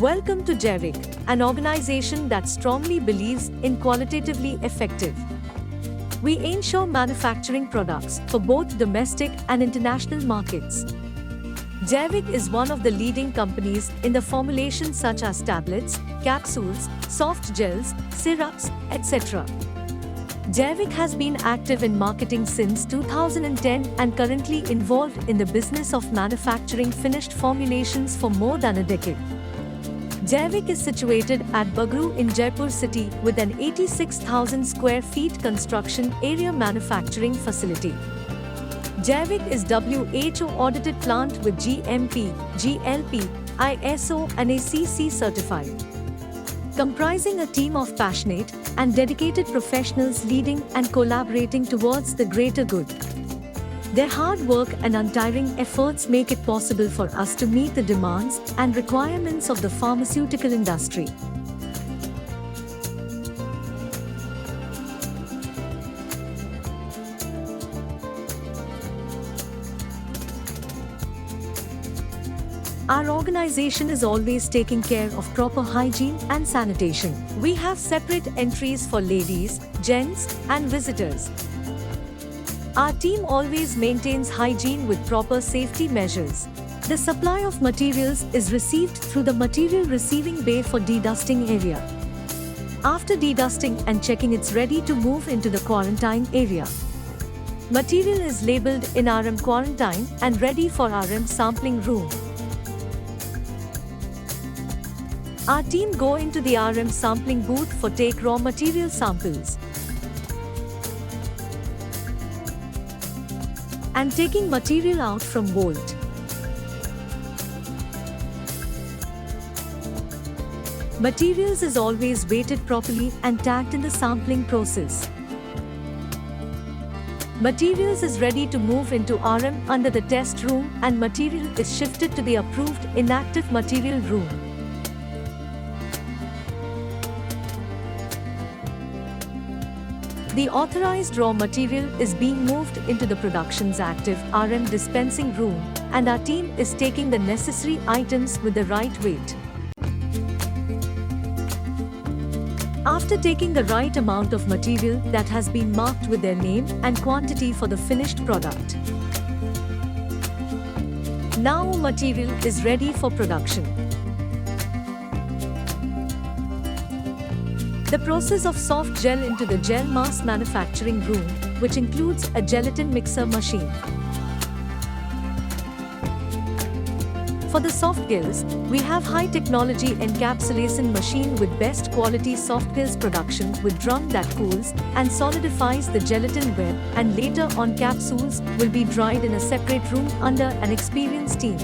Welcome to Jaiwik, an organization that strongly believes in qualitatively effective. We ensure manufacturing products for both domestic and international markets. Jaiwik is one of the leading companies in the formulations such as tablets, capsules, soft gels, syrups, etc. Jaiwik has been active in marketing since 2010 and currently involved in the business of manufacturing finished formulations for more than a decade. Jaiwik is situated at Bagru in Jaipur city with an 86,000 square feet construction area manufacturing facility. Jaiwik is WHO audited plant with GMP, GLP, ISO and ACC certified. Comprising a team of passionate and dedicated professionals leading and collaborating towards the greater good. Their hard work and untiring efforts make it possible for us to meet the demands and requirements of the pharmaceutical industry. Our organization is always taking care of proper hygiene and sanitation. We have separate entries for ladies, gents, and visitors. Our team always maintains hygiene with proper safety measures. The supply of materials is received through the material receiving bay for dedusting area. After dedusting and checking, it's ready to move into the quarantine area. Material is labeled in RM quarantine and ready for RM sampling room. Our team go into the RM sampling booth for take raw material samples. And taking material out from vault. Materials is always weighted properly and tagged in the sampling process. Materials is ready to move into RM under the test room and material is shifted to the approved inactive material room. The authorized raw material is being moved into the production's active RM dispensing room, and our team is taking the necessary items with the right weight. After taking the right amount of material that has been marked with their name and quantity for the finished product. Now material is ready for production. The process of soft gel into the gel mass manufacturing room, which includes a gelatin mixer machine. For the soft gels, we have high technology encapsulation machine with best quality soft gels production with drum that cools and solidifies the gelatin web, and later on capsules will be dried in a separate room under an experienced team.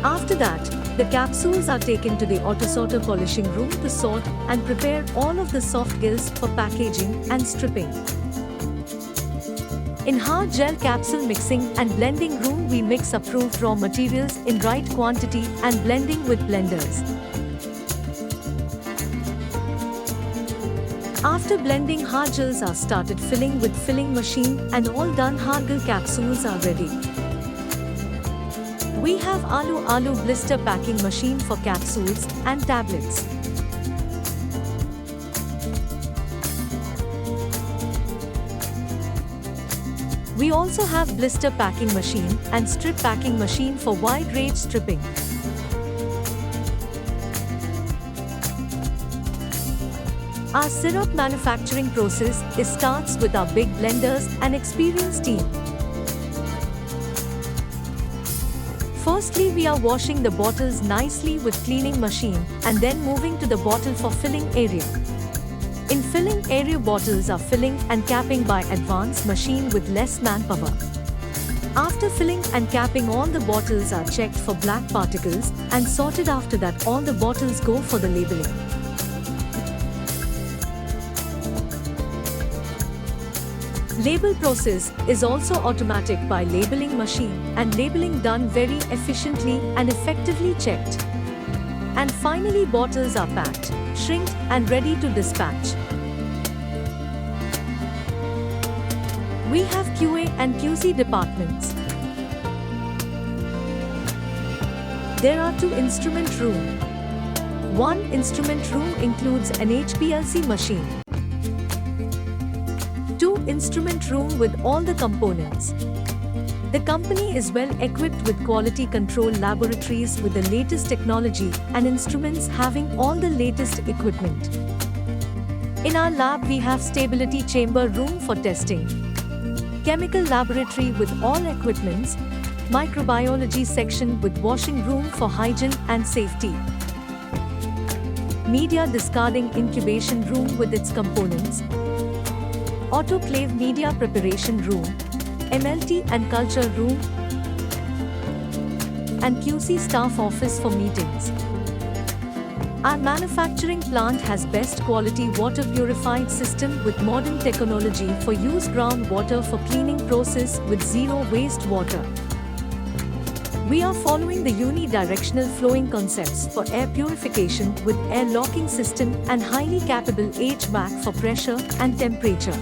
After that, the capsules are taken to the autosorter polishing room to sort and prepare all of the soft gels for packaging and stripping. In hard gel capsule mixing and blending room, we mix approved raw materials in right quantity and blending with blenders. After blending, hard gels are started filling with filling machine and all done hard gel capsules are ready. We have Aloo blister packing machine for capsules and tablets. We also have blister packing machine and strip packing machine for wide range stripping. Our syrup manufacturing process starts with our big blenders and experienced team. Firstly, we are washing the bottles nicely with cleaning machine and then moving to the bottle for filling area. In filling area, bottles are filling and capping by advanced machine with less manpower. After filling and capping, all the bottles are checked for black particles and sorted. After that, all the bottles go for the labeling. Label process is also automatic by labeling machine and labeling done very efficiently and effectively checked. And finally, bottles are packed, shrinked and ready to dispatch. We have QA and QC departments. There are 2 instrument room. One instrument room includes an HPLC machine. 2 instrument room with all the components. The company is well equipped with quality control laboratories with the latest technology and instruments having all the latest equipment. In our lab we have stability chamber room for testing, chemical laboratory with all equipments, microbiology section with washing room for hygiene and safety, media discarding incubation room with its components, autoclave media preparation room, MLT and culture room, and QC staff office for meetings. Our manufacturing plant has best quality water purified system with modern technology for use groundwater for cleaning process with zero waste water. We are following the unidirectional flowing concepts for air purification with air locking system and highly capable HVAC for pressure and temperature.